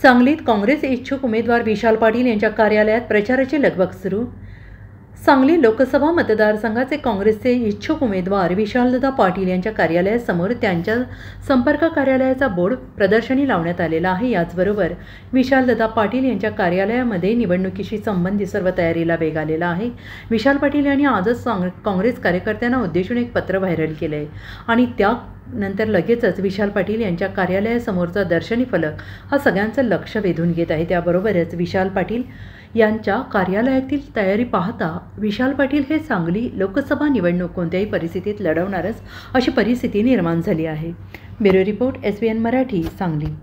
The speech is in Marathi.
सांगलीत काँग्रेस इच्छुक उमेदवार विशाल पाटील यांच्या कार्यालयात प्रचाराची लगबग सुरू। सांगली लोकसभा मतदारसंघाचे काँग्रेसचे इच्छुक उमेदवार विशालदादा पाटील यांच्या कार्यालयासमोर त्यांच्या संपर्क कार्यालयाचा बोर्ड प्रदर्शनी लावण्यात आलेला आहे। याचबरोबर विशालदादा पाटील यांच्या कार्यालयामध्ये निवडणुकीशी संबंधित सर्व तयारीला वेग आलेला आहे। विशाल पाटील यांनी आजच काँग्रेस कार्यकर्त्यांना उद्देशून एक पत्र व्हायरल केले आहे आणि त्यानंतर लगेचच विशाल पाटील यांच्या कार्यालयासमोरचा दर्शनी फलक हा सगळ्यांचं लक्ष वेधून घेत आहे। त्याबरोबरच विशाल पाटील यांच्या कार्यालयातील तयारी पाहता विशाल पाटील हे सांगली लोकसभा निवडणूक कोणत्याही परिस्थितीत लढवणारच अशी परिस्थिती निर्माण झाली आहे। Bureau report SBN Marathi, Sangli.